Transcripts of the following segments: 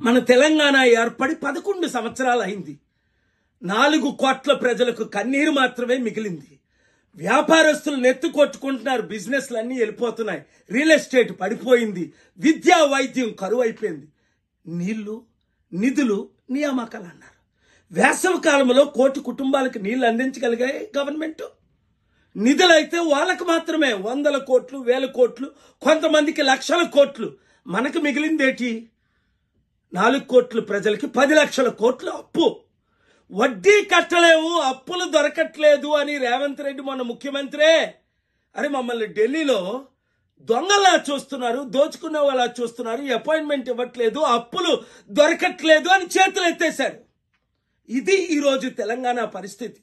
మన తెలంగాణ ఏర్పడి 11 సంవత్సరాలు అయింది. 4 కోట్ల ప్రజలకు కన్నీరు మాత్రమే మిగిలింది. వ్యాపారస్తులు నెత్తి కొట్టుకుంటున్నారు, బిజినెస్లన్నీ వెళ్ళిపోతున్నాయి, రియల్ ఎస్టేట్ పడిపోయింది, విద్యా వైద్యం కరువు అయిపోయింది. నీళ్లు, నిధులు, నియామకాలు అన్నారు. వేసవి కాలంలో 1 కోటి కుటుంబాలకు నీళ్లు అందించగలిగాయి గవర్నమెంట్. నిధులైతే వాళ్ళకు మాత్రమే 100 కోట్లు, 1000 కోట్లు, కొంతమందికి లక్షల కోట్లు. మనకు మిగిలిందేటి? 4 కోట్ల ప్రజలకి 10 లక్షల కోట్లు అప్పు. వడ్డీ కట్టలేము, అప్పులు దొరకట్లేదు అని రేవంత్ రెడ్డి మొన్న ముఖ్యమంత్రే, అరే మమ్మల్ని ఢిల్లీలో దొంగలా చూస్తున్నారు, దోచుకునే వాళ్ళ చూస్తున్నారు, అపాయింట్మెంట్ ఇవ్వట్లేదు, అప్పులు దొరకట్లేదు అని చేతులు ఎత్తేశాడు. ఇది ఈరోజు తెలంగాణ పరిస్థితి.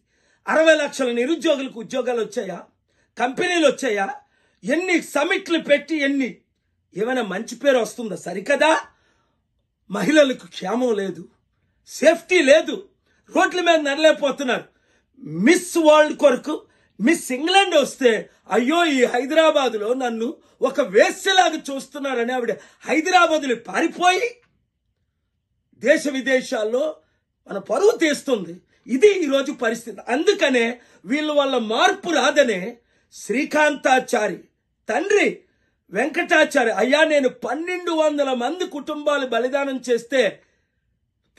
60 లక్షల నిరుద్యోగులకు ఉద్యోగాలు వచ్చాయా? కంపెనీలు వచ్చాయా? ఎన్ని సమిట్లు పెట్టి ఏమైనా మంచి పేరు వస్తుందా? సరికదా. మహిళలకు క్షేమం లేదు, సేఫ్టీ లేదు, రోడ్ల మీద నడలేకపోతున్నారు. మిస్ వరల్డ్ కొరకు మిస్ ఇంగ్లాండ్ వస్తే అయ్యో ఈ హైదరాబాదులో నన్ను ఒక వేశ్యలాగా చూస్తున్నారని ఆవిడ హైదరాబాదులో పారిపోయి దేశ విదేశాల్లో మన పరువు తీస్తుంది. ఇది ఈరోజు పరిస్థితి. అందుకనే వీళ్ళ వల్ల మార్పు రాదనే శ్రీకాంతాచారి తండ్రి వెంకటాచారి, అయ్యా నేను 1200 మంది కుటుంబాలు బలిదానం చేస్తే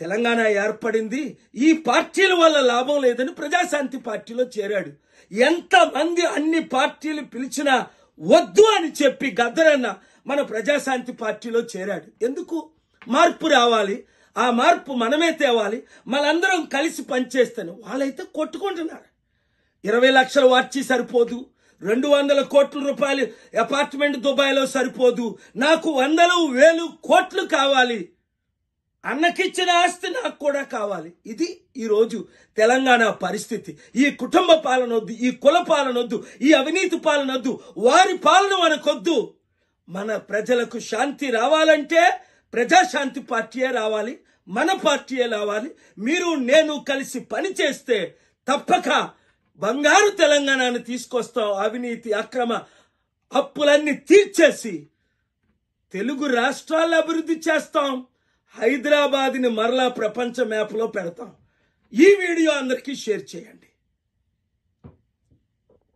తెలంగాణ ఏర్పడింది, ఈ పార్టీల వల్ల లాభం లేదని ప్రజాశాంతి పార్టీలో చేరాడు. ఎంతమంది అన్ని పార్టీలు పిలిచినా వద్దు అని చెప్పి గద్దరన్న మన ప్రజాశాంతి పార్టీలో చేరాడు. ఎందుకు? మార్పు రావాలి, ఆ మార్పు మనమే తేవాలి, మనందరం కలిసి పనిచేస్తాను. వాళ్ళైతే కొట్టుకుంటున్నారు. 20 లక్షల వార్చి సరిపోదు, 200 కోట్ల రూపాయలు అపార్ట్మెంట్ దుబాయ్లో సరిపోదు, నాకు 100,000 కోట్లు కావాలి, అన్నకిచ్చిన ఆస్తి నాకు కూడా కావాలి. ఇది ఈరోజు తెలంగాణ పరిస్థితి. ఈ కుటుంబ పాలన వద్దు, ఈ కుల పాలన వద్దు, ఈ అవినీతి పాలన వద్దు, వారి పాలన మనకొద్దు. మన ప్రజలకు శాంతి రావాలంటే ప్రజాశాంతి పార్టీయే రావాలి, మన పార్టీయే రావాలి. మీరు నేను కలిసి పనిచేస్తే తప్పక బంగారు తెలంగాణను తీసుకొస్తాం. అవినీతి అక్రమ అప్పులన్నీ తీర్చేసి తెలుగు రాష్ట్రాలను అభివృద్ధి చేస్తాం. హైదరాబాద్ని మరలా ప్రపంచ మ్యాప్లో పెడతాం. ఈ వీడియో అందరికీ షేర్ చేయండి.